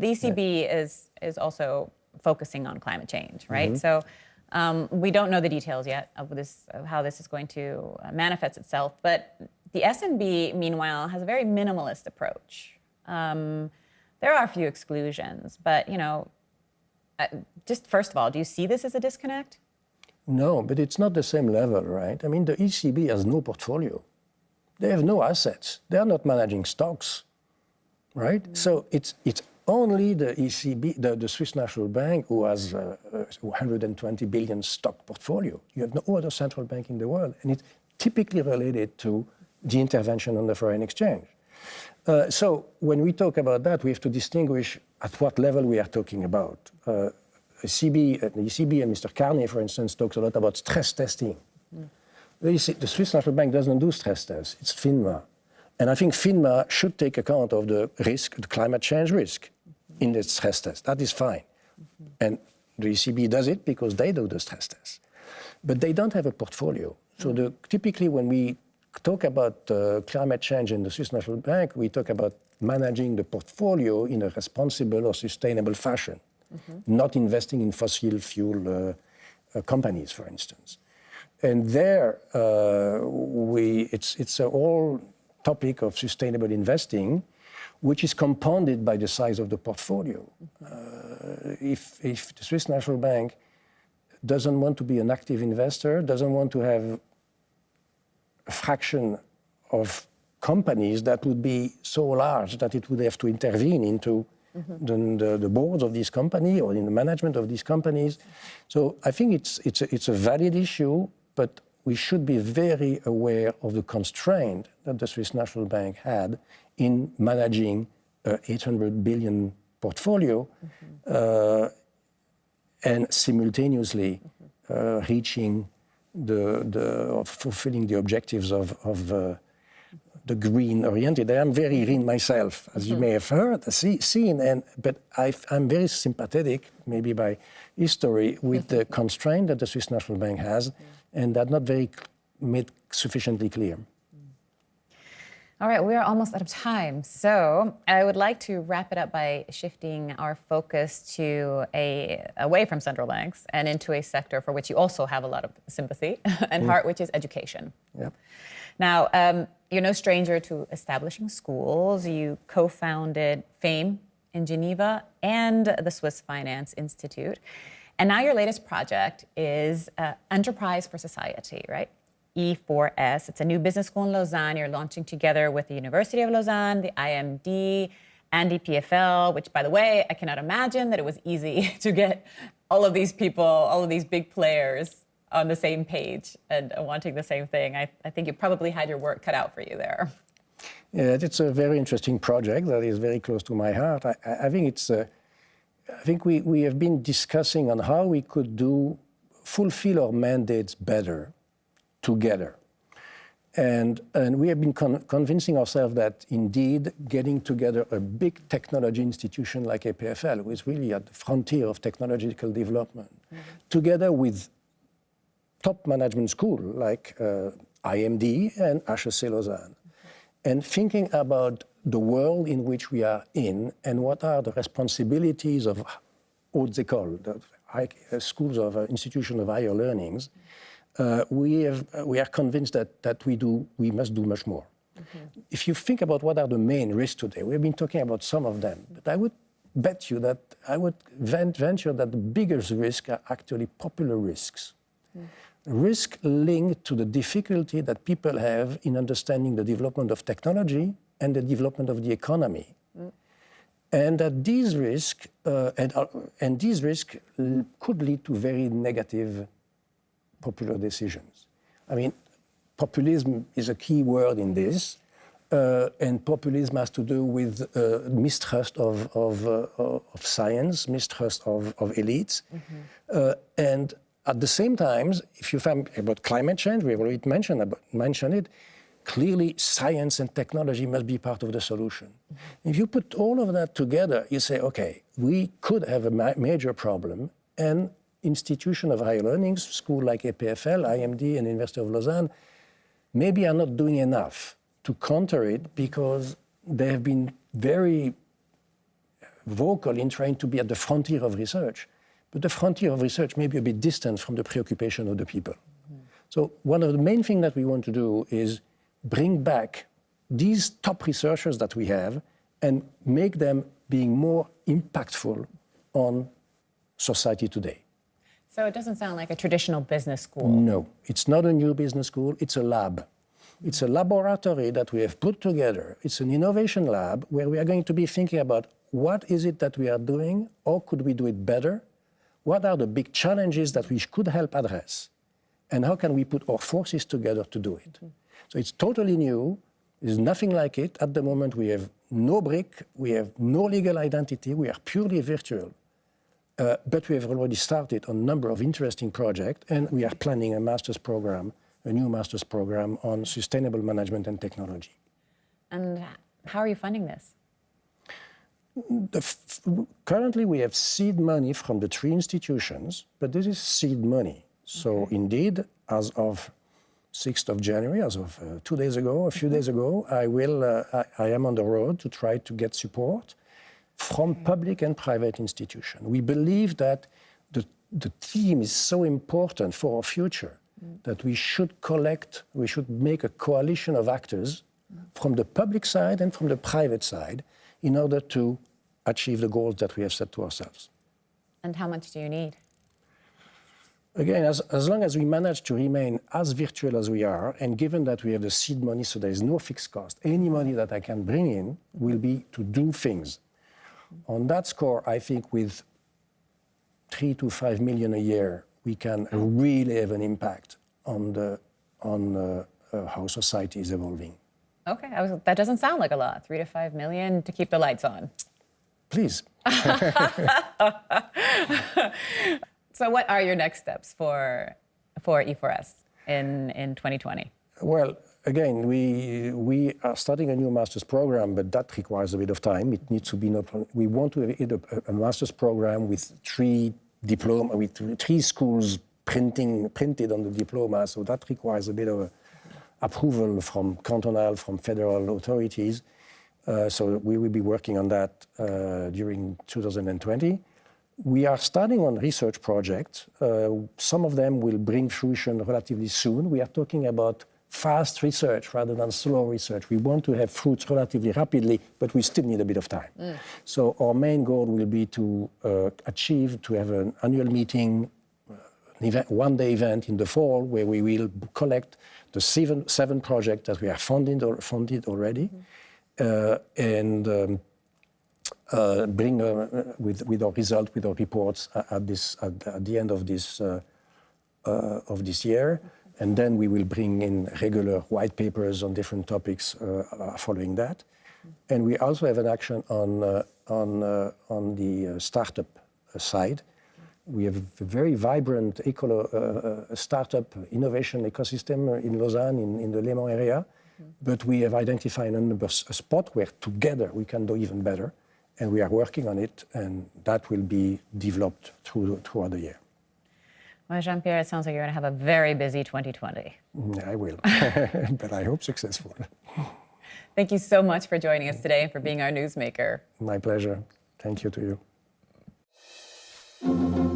the ECB is also focusing on climate change, right? So we don't know the details yet of how this is going to manifest itself. But the SNB, meanwhile, has a very minimalist approach. There are a few exclusions, but just first of all, do you see this as a disconnect? No, but it's not the same level, right? I mean, the ECB has no portfolio. They have no assets. They are not managing stocks, right? So it's only the ECB, the Swiss National Bank, who has 120 billion stock portfolio. You have no other central bank in the world, and it's typically related to the intervention on the foreign exchange. So when we talk about that, we have to distinguish at what level we are talking about. The ECB and Mr. Carney, for instance, talks a lot about stress testing. The Swiss National Bank doesn't do stress tests, it's FINMA. And I think FINMA should take account of the risk, the climate change risk in the stress test. That is fine. And the ECB does it because they do the stress test. But they don't have a portfolio. So typically when we talk about climate change in the Swiss National Bank, we talk about managing the portfolio in a responsible or sustainable fashion, not investing in fossil fuel companies, for instance. And there, it's a whole topic of sustainable investing, which is compounded by the size of the portfolio. If the Swiss National Bank doesn't want to be an active investor, doesn't want to have a fraction of companies that would be so large that it would have to intervene into the boards of this company or in the management of these companies. So I think it's a valid issue, but we should be very aware of the constraint that the Swiss National Bank had in managing an 800 billion portfolio and simultaneously reaching fulfilling the objectives of the green-oriented. I am very green myself, as you may have seen, but I'm very sympathetic, maybe by history, with the constraint that the Swiss National Bank has, and that not very made sufficiently clear. All right, we are almost out of time. So I would like to wrap it up by shifting our focus to away from central banks and into a sector for which you also have a lot of sympathy and heart, which is education. Yep. Now, you're no stranger to establishing schools. You co-founded FAME in Geneva and the Swiss Finance Institute. And now your latest project is Enterprise for Society, right? E4S. It's a new business school in Lausanne. You're launching together with the University of Lausanne, the IMD, and EPFL, which, by the way, I cannot imagine that it was easy to get all of these people, all of these big players on the same page and wanting the same thing. I think you probably had your work cut out for you there. Yeah, it's a very interesting project that is very close to my heart. I think we have been discussing on how we could fulfill our mandates better together. And we have been convincing ourselves that indeed getting together a big technology institution like EPFL, who is really at the frontier of technological development, together with top management school like IMD and HEC Lausanne, and thinking about the world in which we are in and what are the responsibilities of hautes écoles, the schools of institutions of higher learnings, we are convinced that we must do much more. If you think about what are the main risks today, we have been talking about some of them, but I would bet you that I would venture that the biggest risks are actually popular risks. Risk linked to the difficulty that people have in understanding the development of technology and the development of the economy. And that these risks could lead to very negative popular decisions. I mean, populism is a key word in this, and populism has to do with mistrust of science, mistrust of elites, and at the same time, if you think about climate change, we have already mentioned it, clearly science and technology must be part of the solution. If you put all of that together, you say, okay, we could have a major problem, and institutions of higher learning, schools like EPFL, IMD, and University of Lausanne, maybe are not doing enough to counter it because they have been very vocal in trying to be at the frontier of research, but the frontier of research may be a bit distant from the preoccupation of the people. So one of the main things that we want to do is bring back these top researchers that we have and make them being more impactful on society today. So it doesn't sound like a traditional business school. No, it's not a new business school, it's a lab. It's a laboratory that we have put together. It's an innovation lab where we are going to be thinking about what is it that we are doing, how could we do it better, what are the big challenges that we could help address, and how can we put our forces together to do it. So it's totally new, there's nothing like it. At the moment we have no brick, we have no legal identity, we are purely virtual. But we have already started on a number of interesting projects, and we are planning a master's program, a new master's program on sustainable management and technology. And how are you funding this? Currently, we have seed money from the 3 institutions, but this is seed money. So indeed, as of 6th of January, as of 2 days ago, a few days ago, I am on the road to try to get support from public and private institutions. We believe that the theme is so important for our future that we should make a coalition of actors from the public side and from the private side in order to achieve the goals that we have set to ourselves. And how much do you need? Again, as long as we manage to remain as virtual as we are, and given that we have the seed money, so there is no fixed cost, any money that I can bring in will be to do things. On that score, I think with 3 to 5 million a year, we can really have an impact on how society is evolving. Okay, that doesn't sound like a lot. 3 to 5 million to keep the lights on. Please. So what are your next steps for E4S in 2020? Well, again, we are starting a new master's program, but that requires a bit of time. It needs to be we want to have a master's program with 3 schools printed on the diploma, so that requires a bit of approval from cantonal, from federal authorities. So we will be working on that during 2020. We are starting on research projects. Some of them will bring fruition relatively soon. We are talking about fast research rather than slow research. We want to have fruits relatively rapidly, but we still need a bit of time. So our main goal will be to have an annual meeting, one-day event in the fall where we will collect the 7 projects that we are funded already, and bring with our result, with our reports at the end of this year. And then we will bring in regular white papers on different topics following that. And we also have an action on the startup side. We have a very vibrant startup innovation ecosystem in Lausanne, in the Le Mans area. But we have identified a spot where together we can do even better. And we are working on it, and that will be developed throughout the year. Well, Jean-Pierre, it sounds like you're going to have a very busy 2020. I will, but I hope successful. Thank you so much for joining us today and for being our newsmaker. My pleasure. Thank you to you.